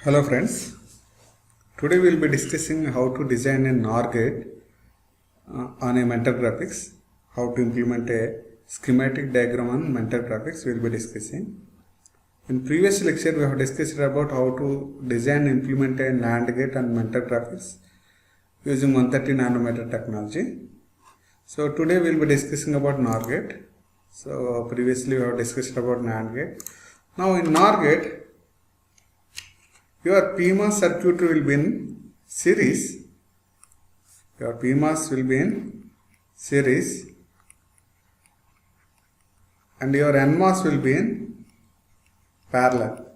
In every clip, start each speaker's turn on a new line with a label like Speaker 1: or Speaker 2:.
Speaker 1: Hello friends, today we will be discussing how to design a NOR gate on a mental graphics, how to implement a schematic diagram on mental graphics we will be discussing. In previous lecture we have discussed about how to design and implement a NAND gate on mental graphics using 130 nanometer technology. So today we will be discussing about NOR gate. So previously we have discussed about NAND gate. Now in NOR gate, your PMOS circuit will be in series. Your PMOS will be in series and your NMOS will be in parallel.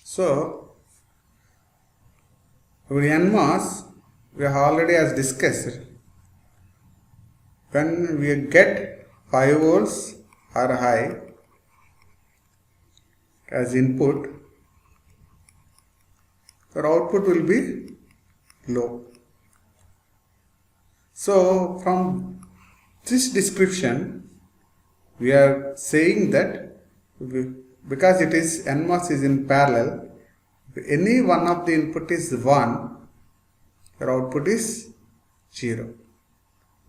Speaker 1: So, your NMOS we have already as discussed, when we get 5 volts or high as input, your output will be low. So from this description we are saying that because it is NMOS is in parallel, if any one of the input is 1, your output is 0.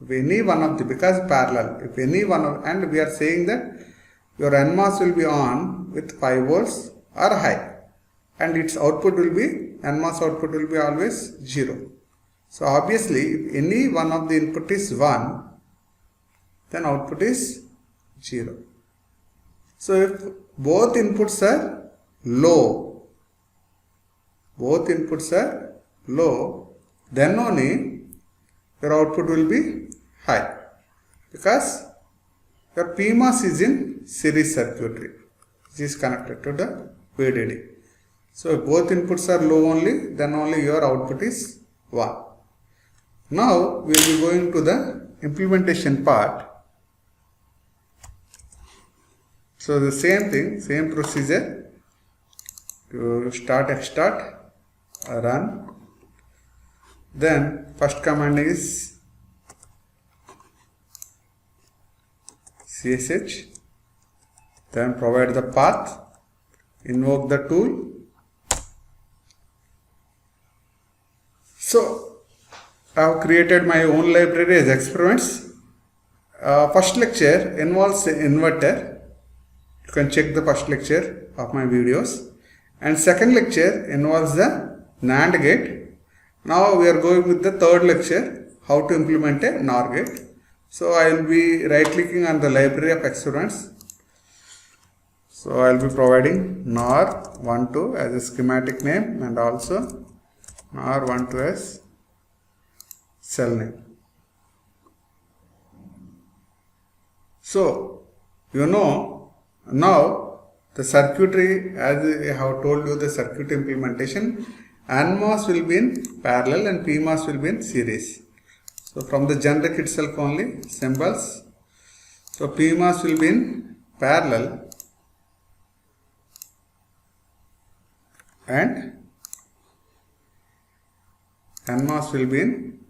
Speaker 1: If any one of the, because parallel, if any one of, and we are saying that your NMOS will be on with 5 volts or high and its output will be, NMOS output will be always 0. So obviously if any one of the input is 1, then output is 0. So if both inputs are low, then only your output will be high, because your PMOS is in series circuitry, which is connected to the VDD. So if both inputs are low only, then only your output is 1. Now we will be going to the implementation part. So the same thing, same procedure. You start, run. Then first command is CSH. Then provide the path, invoke the tool. So I have created my own library as experiments. First lecture involves inverter. You can check the first lecture of my videos. And second lecture involves the NAND gate. Now we are going with the third lecture, how to implement a NOR gate. So I will be right clicking on the library of experiments. So I will be providing NOR12 as a schematic name and also NOR12 as cell name. So you know now the circuitry, as I have told you, the circuit implementation, NMOS will be in parallel and PMOS will be in series. So from the generic itself only symbols. So PMOS will be in parallel and NMOS will be in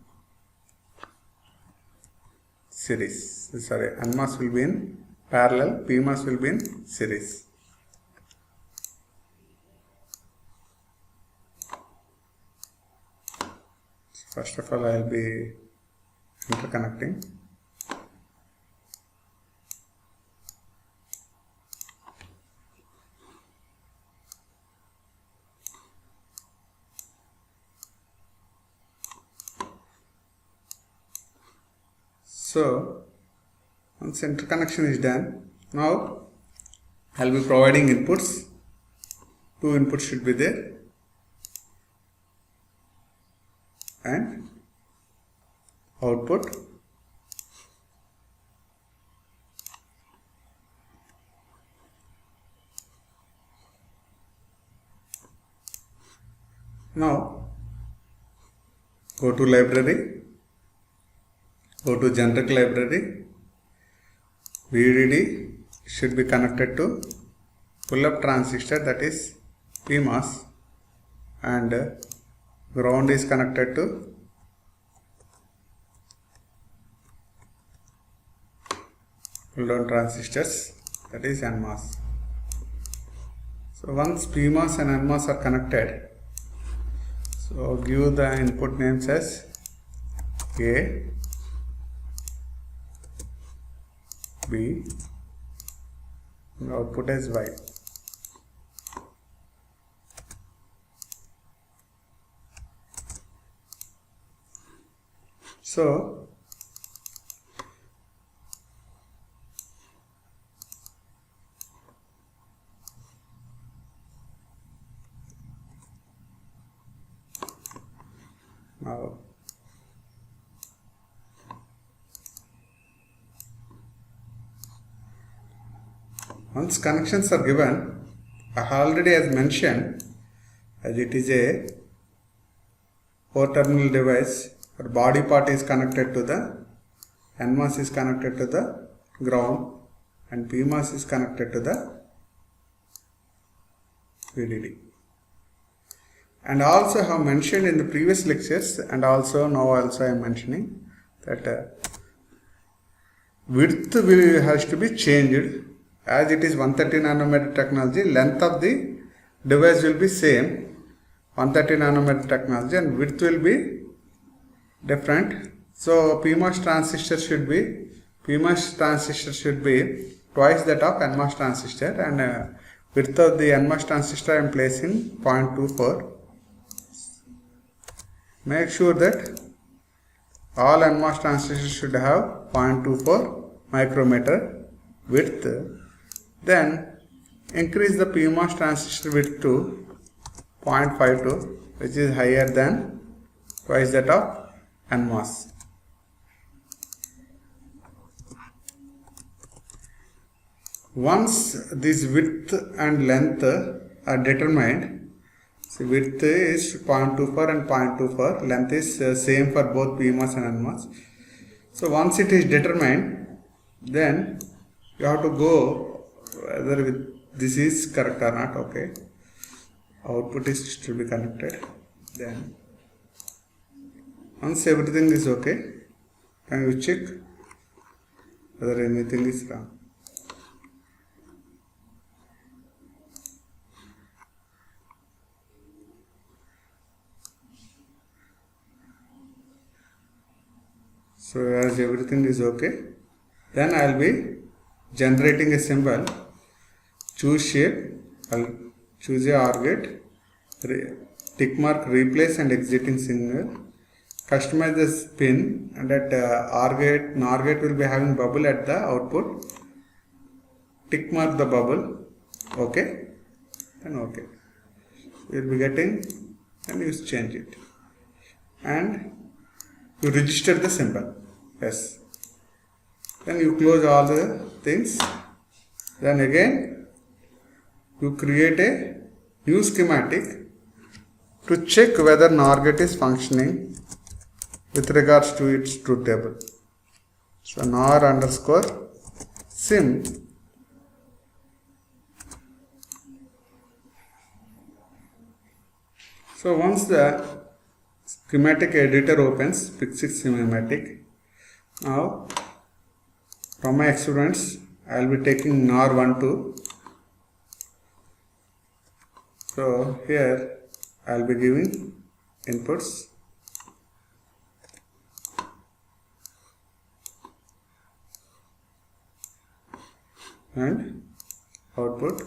Speaker 1: series. Sorry, NMOS will be in parallel, PMOS will be in series. First of all, I will be interconnecting. So once interconnection is done, now I will be providing inputs. 2 inputs should be there and output. Now go to library, go to generic library. VDD should be connected to pull-up transistor, that is PMOS, and ground is connected to pull-down transistors, that is NMOS. So once PMOS and NMOS are connected, so give the input names as A, B, and output as Y. So now once connections are given, I already as mentioned, as it is a 4-terminal device, or body part is connected to the NMOS is connected to the ground and PMOS is connected to the VDD. And also I have mentioned in the previous lectures, and also now also I am mentioning that width has to be changed. As it is 130 nanometer technology, length of the device will be same 130 nanometer technology, and width will be different. So PMOS transistor should be twice that of NMOS transistor, and width of the NMOS transistor I am placing 0.24. Make sure that all NMOS transistors should have 0.24 micrometer width. Then increase the PMOS transistor width to 0.52, which is higher than twice that of NMOS. Once this width and length are determined, so width is 0.24 and 0.24, length is same for both PMOS and NMOS. So once it is determined, then you have to go whether this is correct or not. Okay, output is to be connected. Then once everything is okay, can you check whether anything is wrong. So as everything is okay, then I will be generating a symbol. Choose shape, I'll choose a OR gate, tick mark replace and exiting signal, customize this pin, and at NOR gate will be having bubble at the output, tick mark the bubble, okay, and okay. You will be getting, and you change it, and you register the symbol, yes. Then you close all the things. Then again you create a new schematic to check whether NOR gate is functioning with regards to its truth table. So NOR underscore sim So once the schematic editor opens, Pixix schematic, now from my experiments I will be taking NOR12. So here I will be giving inputs and output.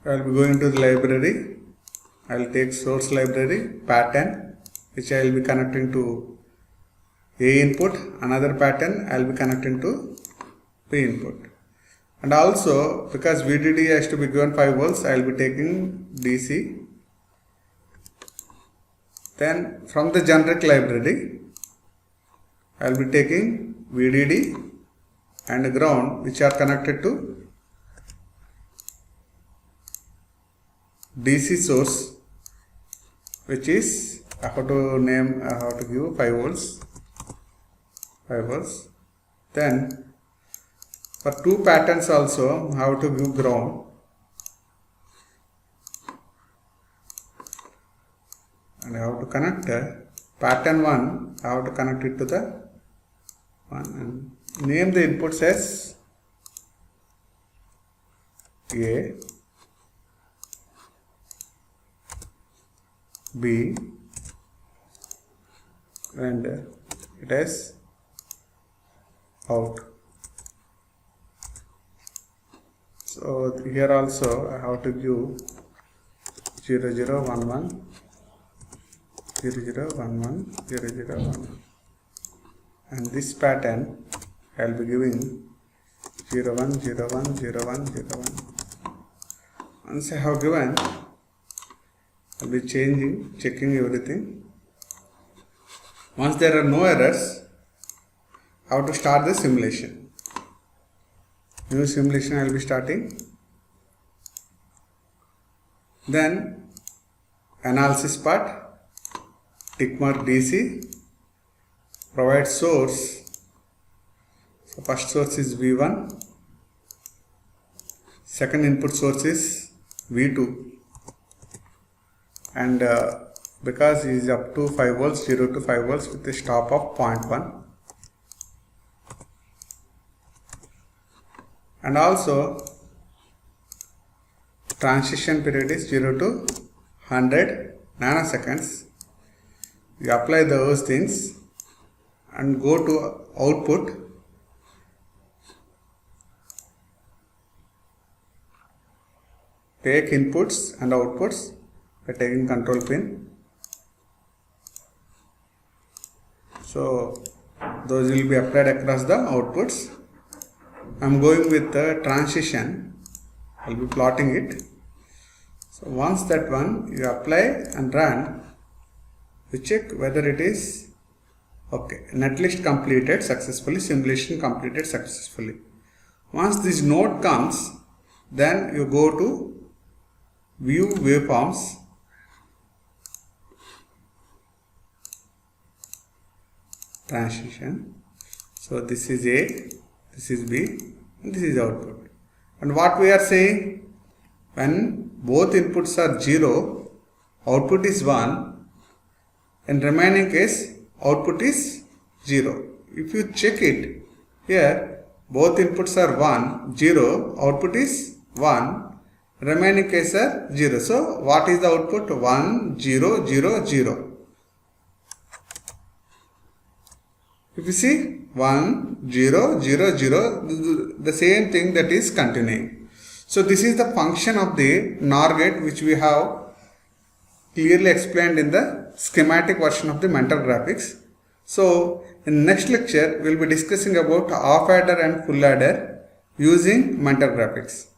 Speaker 1: I will be going to the library. I will take source library pattern, which I will be connecting to A input, another pattern I will be connecting to B input. And also, because VDD has to be given 5 volts, I will be taking DC. Then from the generic library, I will be taking VDD and ground, which are connected to DC source, which is I have to give 5 volts. 5 volts. Then for two patterns also I have to give ground. And I have to connect pattern 1, I have to connect it to the 1 and name the inputs as A, B, and it is out. So here also I have to give 0 0 1 1 0 0 1 1 0 0 1 1, and this pattern I will be giving 0 1 0 1 0 1 0 1. Once I have given, I will be checking everything. Once there are no errors, I have to start the simulation. New simulation I will be starting. Then analysis part, tick mark DC, provide source. So first source is V1, second input source is V2, and because it is up to 5 volts, 0 to 5 volts with a stop of 0.1, and also transition period is 0 to 100 nanoseconds. You apply those things and go to output. Take inputs and outputs by taking control pin. So those will be applied across the outputs. I am going with the transition. I will be plotting it. So once that one you apply and run, you check whether it is okay. Netlist completed successfully, simulation completed successfully. Once this node comes, then you go to view waveforms, transition. So this is A, this is B, and this is output. And what we are saying, when both inputs are 0, output is 1, and remaining case output is 0. If you check it here, both inputs are 1, 0, output is 1, remaining case are 0. So what is the output? 1 0 0 0. If you see 1 0 0 0, the same thing that is continuing. So this is the function of the NOR gate, which we have clearly explained in the schematic version of the mental graphics. So in next lecture we will be discussing about half adder and full adder using mental graphics.